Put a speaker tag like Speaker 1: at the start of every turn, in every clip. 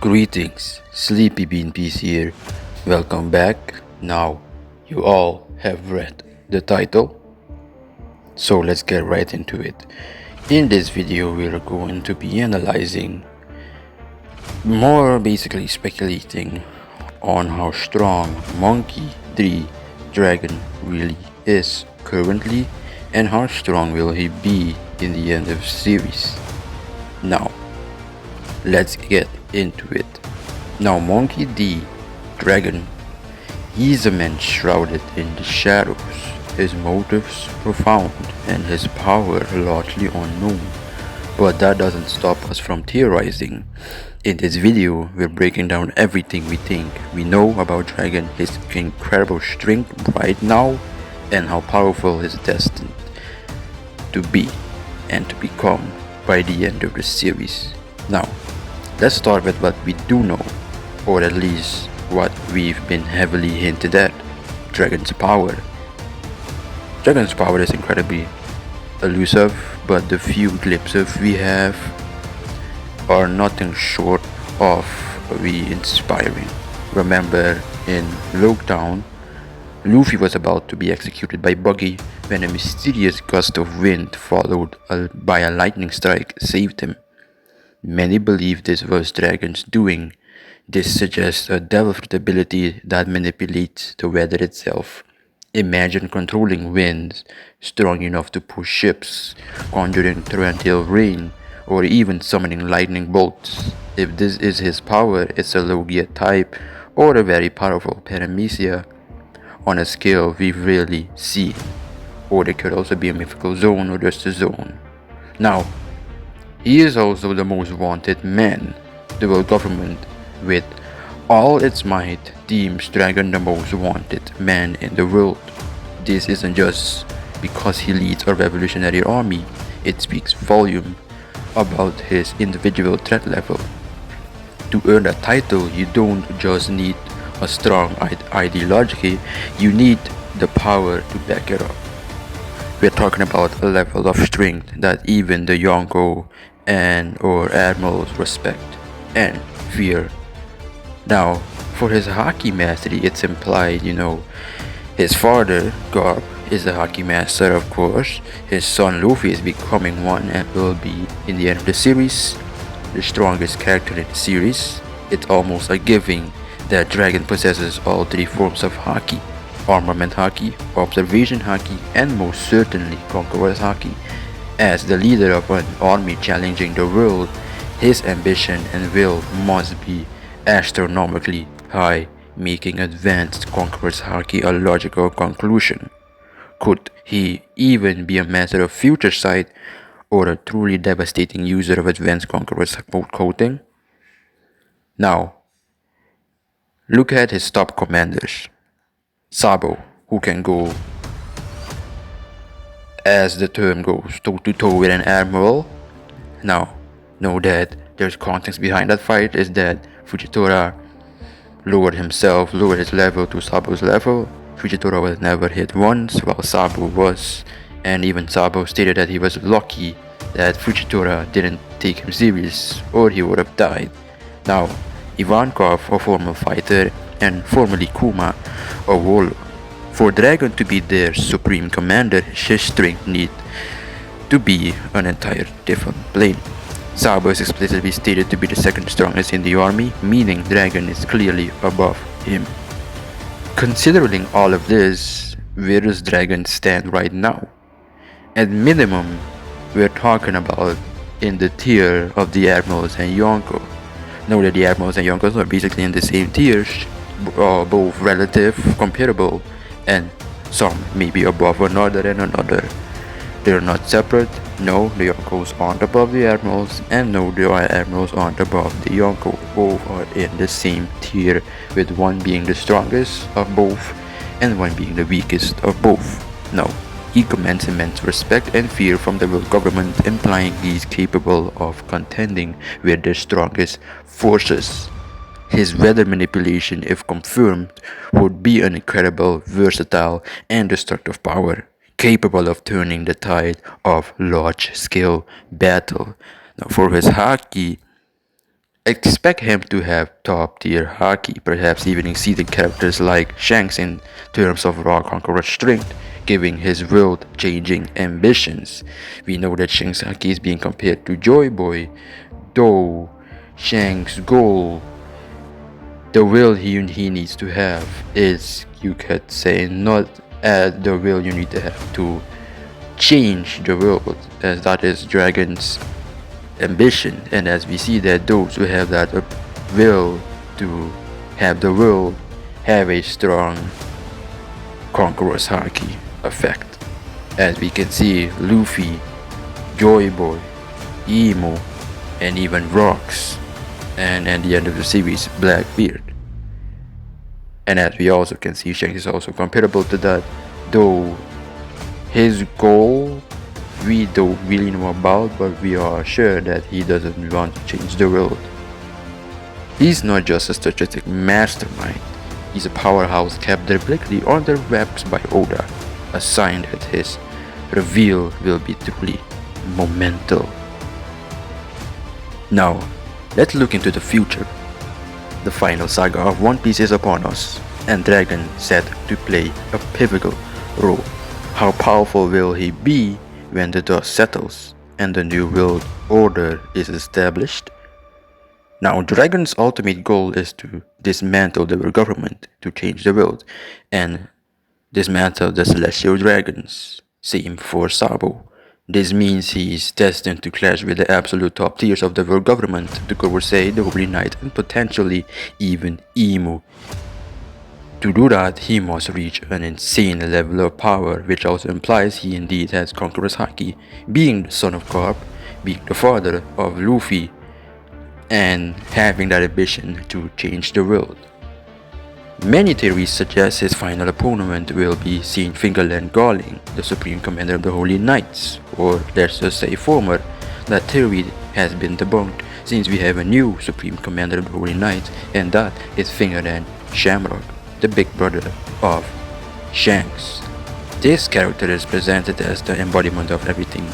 Speaker 1: Greetings, Sleepy Bean Piece here. Welcome back. Now, you all have read the title, so let's get right into it. In this video, we're going to be analyzing, more basically speculating on how strong Monkey D. Dragon really is currently and how strong will he be in the end of the series. Now, let's get into it. Now, Monkey D. Dragon, he's a man shrouded in the shadows, his motives profound and his power largely unknown. But that doesn't stop us from theorizing. In this video, we're breaking down everything we think we know about Dragon, his incredible strength right now, and how powerful he's destined to be and to become by the end of the series. Now, let's start with what we do know, or at least what we've been heavily hinted at. Dragon's power. Dragon's power is incredibly elusive, but the few glimpses we have are nothing short of inspiring. Remember, in Lockdown, Luffy was about to be executed by Buggy when a mysterious gust of wind followed by a lightning strike saved him. Many believe this was Dragon's doing. This suggests a developed ability that manipulates the weather itself. Imagine controlling winds strong enough to push ships, conjuring torrential rain, or even summoning lightning bolts. If this is his power, it's a Logia type or a very powerful Paramecia on a scale we've rarely seen. Or it could also be a mythical zone or just a zone. Now, he is also the most wanted man. The world government, with all its might, deems Dragon the most wanted man in the world. This isn't just because he leads a revolutionary army, it speaks volume about his individual threat level. To earn a title, you don't just need a strong ideology, you need the power to back it up. We're talking about a level of strength that even the Yonko and or admirals respect and fear. Now, for his Haki mastery, it's implied, his father, Garp, is a Haki master, of course. His son Luffy is becoming one and will be, in the end of the series, the strongest character in the series. It's almost a giving that Dragon possesses all three forms of Haki: Armament Haki, Observation Haki, and most certainly Conqueror's Haki. As the leader of an army challenging the world, his ambition and will must be astronomically high, making advanced Conqueror's Haki a logical conclusion. Could he even be a master of future sight or a truly devastating user of advanced Conqueror's coating? Now, look at his top commanders. Sabo, who can go, as the term goes, toe to toe with an admiral. Now, know that there's context behind that fight is that Fujitora lowered his level to Sabo's level. Fujitora was never hit once, while Sabo was, and even Sabo stated that he was lucky that Fujitora didn't take him serious, or he would have died. Now, Ivankov, a former fighter, and formerly Kuma, a warlord. For Dragon to be their supreme commander, his strength need to be an entire different plane. Sabo is explicitly stated to be the second strongest in the army, meaning Dragon is clearly above him. Considering all of this, where does Dragon stand right now? At minimum, we're talking about in the tier of the Admirals and Yonko. Know that the Admirals and Yonkos are basically in the same tiers, both relative, comparable, and some maybe above another and another. They're not separate. No, the Yonkos aren't above the Admirals, and no, the Admirals aren't above the Yonko. Both are in the same tier, with one being the strongest of both, and one being the weakest of both. Now, he commands immense respect and fear from the world government, implying he's capable of contending with the strongest forces. His weather manipulation, if confirmed, would be an incredible, versatile, and destructive power, capable of turning the tide of large-scale battle. Now, for his Haki, expect him to have top tier haki, perhaps even exceeding characters like Shanks in terms of raw conqueror strength, giving his world changing ambitions. We know that Shanks' haki is being compared to Joy Boy, though Shanks' goal, the will he needs to have, is, you could say, not the will you need to have to change the world, as that is Dragon's ambition. And as we see that those who have that will to have the world have a strong conqueror's haki effect. As we can see, Luffy, Joy Boy, Emo, and even Rocks, and at the end of the series, Blackbeard. And as we also can see, Shanks is also comparable to that, though his goal we don't really know about, but we are sure that he doesn't want to change the world. He's not just a strategic mastermind, he's a powerhouse kept deliberately under wraps by Oda, a sign that his reveal will be truly monumental. Now, let's look into the future. The final saga of One Piece is upon us, and Dragon set to play a pivotal role. How powerful will he be when the dust settles and the new world order is established? Now, Dragon's ultimate goal is to dismantle the world government to change the world and dismantle the celestial dragons. Same for Sabo. This means he is destined to clash with the absolute top tiers of the world government, the Gorosei, the Holy Knight, and potentially even Emu. To do that, he must reach an insane level of power, which also implies he indeed has Conqueror's Haki, being the son of Garp, being the father of Luffy, and having that ambition to change the world. Many theories suggest his final opponent will be Saint Fingerland Galling, the supreme commander of the Holy Knights, or let's just say former. That theory has been debunked since we have a new supreme commander of the Holy Knights, and that is Fingerland Shamrock, the big brother of Shanks. This character is presented as the embodiment of everything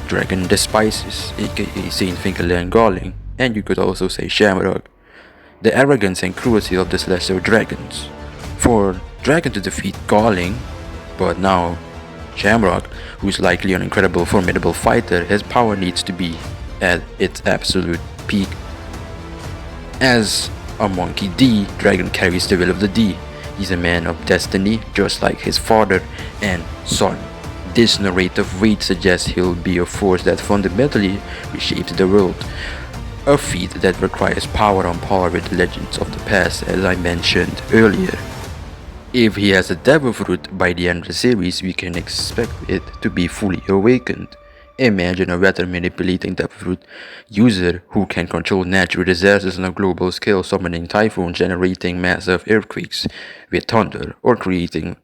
Speaker 1: Dragon despises, aka Saint Fingerland Galling, and you could also say Shamrock, the arrogance and cruelty of the celestial dragons. For Dragon to defeat Galling, but now Shamrock, who's likely an incredible formidable fighter, his power needs to be at its absolute peak. As a Monkey D, Dragon carries the will of the D. He's a man of destiny, just like his father and son. This narrative weight suggests he'll be a force that fundamentally reshapes the world. A feat that requires power on par with the legends of the past, as I mentioned earlier. If he has a Devil Fruit by the end of the series, we can expect it to be fully awakened. Imagine a weather manipulating Devil Fruit user who can control natural disasters on a global scale, summoning typhoons, generating massive earthquakes with thunder, or creating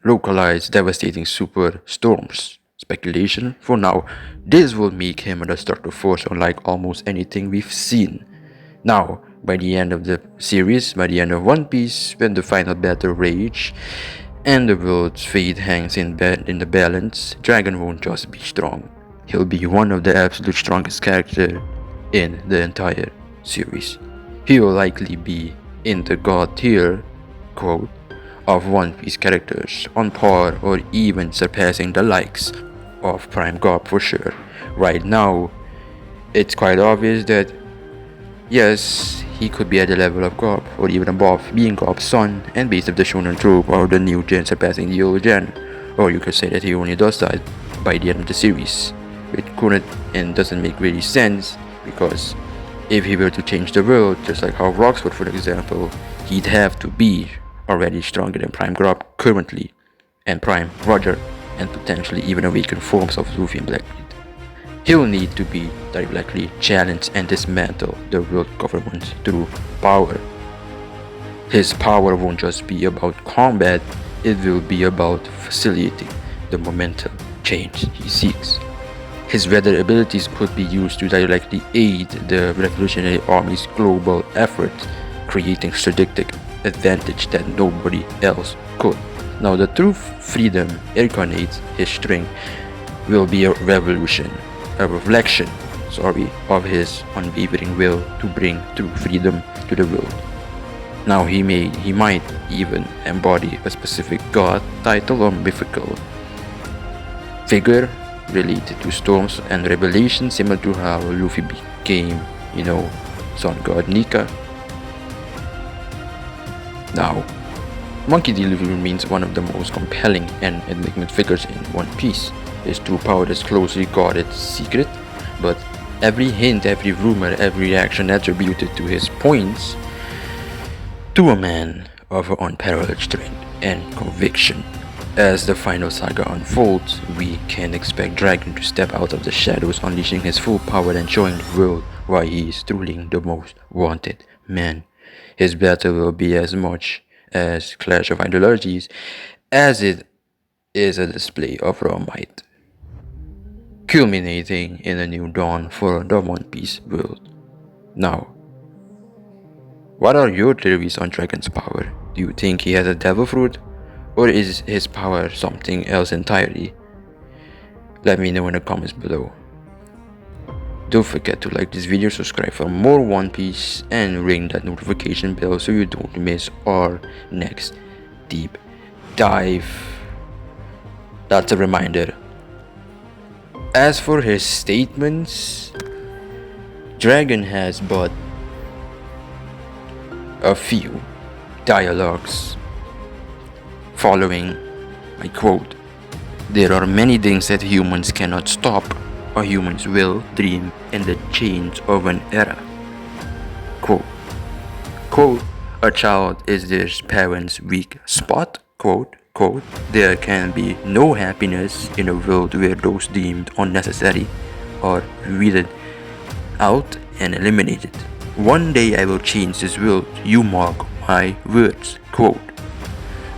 Speaker 1: localized devastating super storms. Speculation for now, this will make him a destructive force unlike almost anything we've seen. Now, by the end of the series, by the end of One Piece, when the final battle rage and the world's fate hangs in the balance, Dragon won't just be strong. He'll be one of the absolute strongest characters in the entire series. He'll likely be in the god tier, quote, of One Piece characters, on par or even surpassing the likes of Prime Garp for sure. Right now, it's quite obvious that yes, he could be at the level of Garp, or even above, being Garp's son and base of the Shonen trope, or the new gen surpassing the old gen. Or you could say that he only does that by the end of the series, which couldn't and doesn't make really sense, because if he were to change the world, just like how Rocks would for example, he'd have to be already stronger than Prime Garp currently, and Prime Roger, and potentially even awakened forms of Luffy and Blackbeard. He'll need to be directly challenged and dismantle the world government through power. His power won't just be about combat, it will be about facilitating the momentum change he seeks. His weather abilities could be used to directly aid the Revolutionary Army's global effort, creating strategic advantage that nobody else could. Now, the true freedom incarnates his strength will be a revolution, a reflection, of his unwavering will to bring true freedom to the world. Now he might even embody a specific god title or mythical figure related to storms and revelation, similar to how Luffy became, sun god Nika. Now, Monkey D. Luffy remains one of the most compelling and enigmatic figures in One Piece. His true power is closely guarded secret, but every hint, every rumor, every reaction attributed to his points to a man of unparalleled strength and conviction. As the final saga unfolds, we can expect Dragon to step out of the shadows, unleashing his full power and showing the world why he is truly the most wanted man. His battle will be as much as Clash of Ideologies as it is a display of raw might, culminating in a new dawn for the One Piece world. Now, what are your theories on Dragon's power? Do you think he has a devil fruit? Or is his power something else entirely? Let me know in the comments below. Don't forget to like this video, subscribe for more One Piece, and ring that notification bell so you don't miss our next deep dive. That's a reminder. As for his statements, Dragon has but a few dialogues following. I quote, "There are many things that humans cannot stop, or humans will dream in the change of an era." Quote, "A child is their parents' weak spot." Quote, "There can be no happiness in a world where those deemed unnecessary are weeded out and eliminated. One day I will change this world, you mark my words." Quote,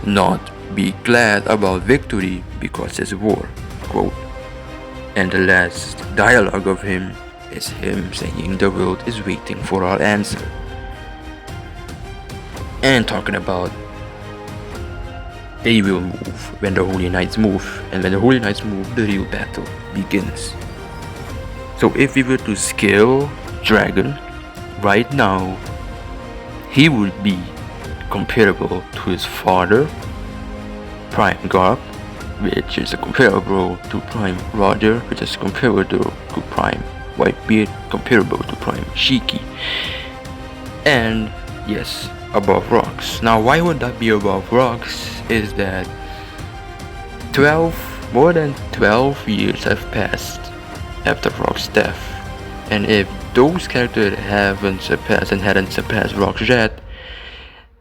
Speaker 1: "Not be glad about victory because it's war." Quote, and the last dialogue of him is him saying the world is waiting for our answer. And talking about they will move when the Holy Knights move, and when the Holy Knights move, the real battle begins. So if we were to scale Dragon right now, he would be comparable to his father, Prime Garp, which is comparable to Prime Roger, which is comparable to Prime Whitebeard, comparable to Prime Shiki, and yes, above Rocks. Now why would that be above Rocks is that more than 12 years have passed after Rock's death, and if those characters hadn't surpassed Rocks yet,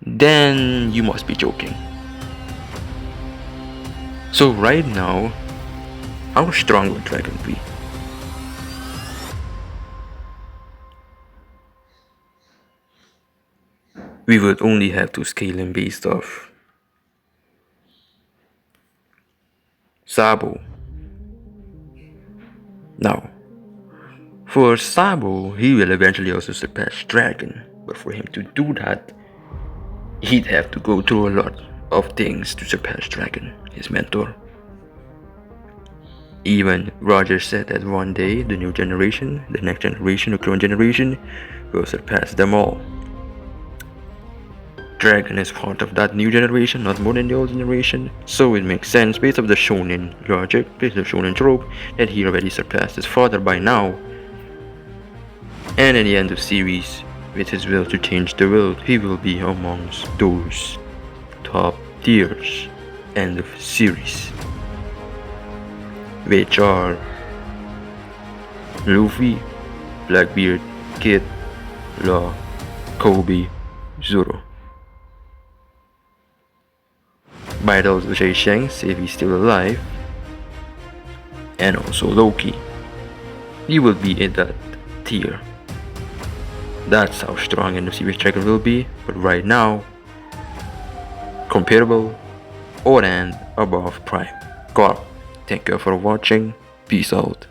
Speaker 1: then you must be joking. So right now, how strong would Dragon be? We would only have to scale him based off Sabo. Now, for Sabo, he will eventually also surpass Dragon, but for him to do that, he'd have to go through a lot of things to surpass Dragon, his mentor. Even Roger said that one day the new generation, the next generation, the current generation, will surpass them all. Dragon is part of that new generation, not more than the old generation, so it makes sense based on the shonen logic, based on the shonen trope, that he already surpassed his father by now. And in the end of series, with his will to change the world, he will be amongst those top tiers. End of series, which are Luffy, Blackbeard, Kid, Law, Kobe, Zoro. Might also say Shanks if he's still alive, and also Loki. He will be in that tier. That's how strong End of Series Dragon will be, but right now, comparable or and above Prime Garp. Thank you for watching. Peace out.